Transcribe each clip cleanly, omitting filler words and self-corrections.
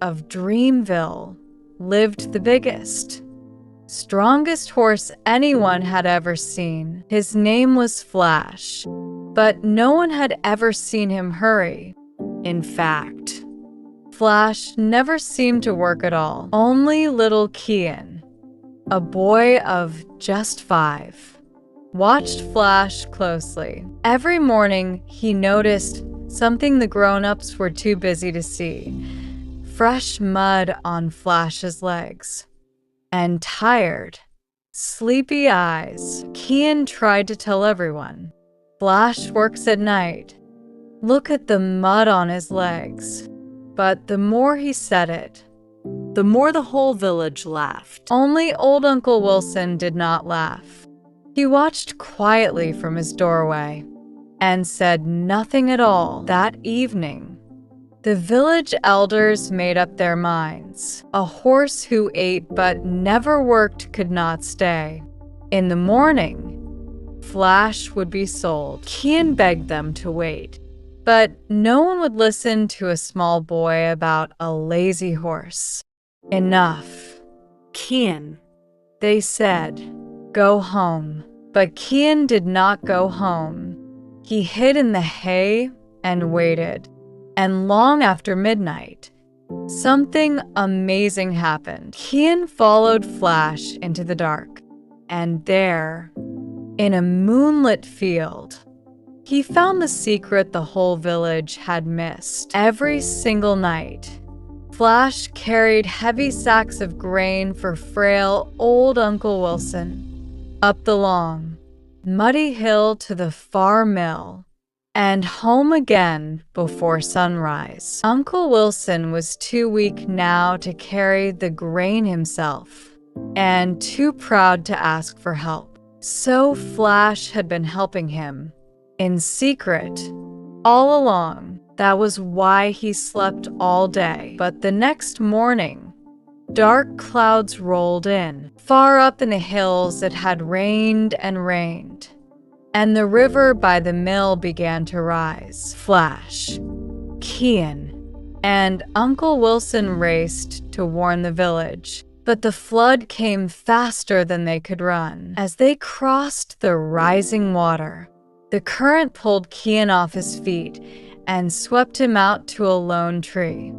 of Dreamville lived the biggest, strongest horse anyone had ever seen. His name was Flash, but no one had ever seen him hurry. In fact, Flash never seemed to work at all. Only little Kian, a boy of just 5, watched Flash closely. Every morning, he noticed something the grown-ups were too busy to see: fresh mud on Flash's legs and tired, sleepy eyes. Kian tried to tell everyone, "Flash works at night. Look at the mud on his legs." But the more he said it, the more the whole village laughed. Only old Uncle Wilson did not laugh. He watched quietly from his doorway and said nothing at all. That evening, the village elders made up their minds. A horse who ate but never worked could not stay. In the morning, Flash would be sold. Kian begged them to wait, but no one would listen to a small boy about a lazy horse. "Enough, Kian," they said. "Go home." But Kian did not go home. He hid in the hay and waited. And long after midnight, something amazing happened. Kian followed Flash into the dark, and there, in a moonlit field, he found the secret the whole village had missed. Every single night, Flash carried heavy sacks of grain for frail old Uncle Wilson up the long, muddy hill to the far mill, and home again before sunrise. Uncle Wilson was too weak now to carry the grain himself, and too proud to ask for help. So Flash had been helping him, in secret, all along. That was why he slept all day. But the next morning, dark clouds rolled in. Far up in the hills, it had rained and rained, and the river by the mill began to rise. Flash, Kian, and Uncle Wilson raced to warn the village, but the flood came faster than they could run. As they crossed the rising water, the current pulled Kian off his feet and swept him out to a lone tree.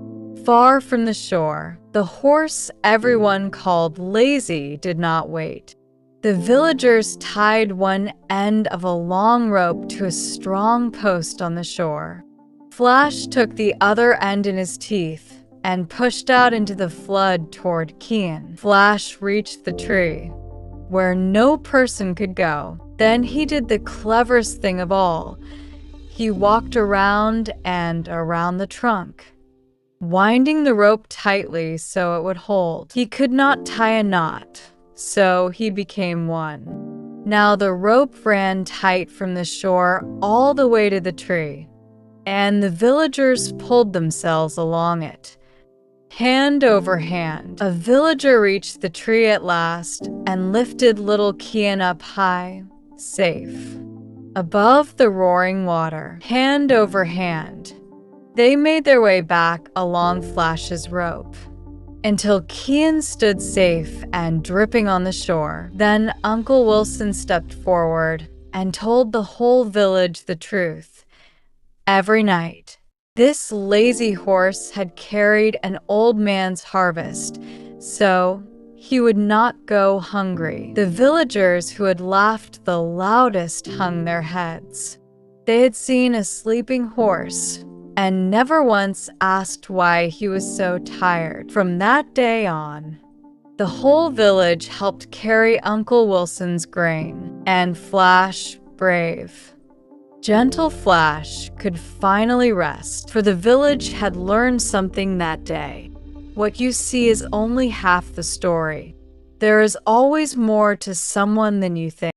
Far from the shore, the horse everyone called Lazy did not wait. The villagers tied one end of a long rope to a strong post on the shore. Flash took the other end in his teeth and pushed out into the flood toward Kian. Flash reached the tree, where no person could go. Then he did the cleverest thing of all. He walked around and around the trunk, winding the rope tightly so it would hold. He could not tie a knot, so he became one. Now the rope ran tight from the shore all the way to the tree, and the villagers pulled themselves along it, hand over hand. A villager reached the tree at last and lifted little Kian up high, safe, above the roaring water. Hand over hand, they made their way back along Flash's rope, until Kian stood safe and dripping on the shore. Then Uncle Wilson stepped forward and told the whole village the truth. Every night, this lazy horse had carried an old man's harvest, so he would not go hungry. The villagers who had laughed the loudest hung their heads. They had seen a sleeping horse and never once asked why he was so tired. From that day on, the whole village helped carry Uncle Wilson's grain, and Flash, brave, gentle Flash, could finally rest, for the village had learned something that day. What you see is only half the story. There is always more to someone than you think.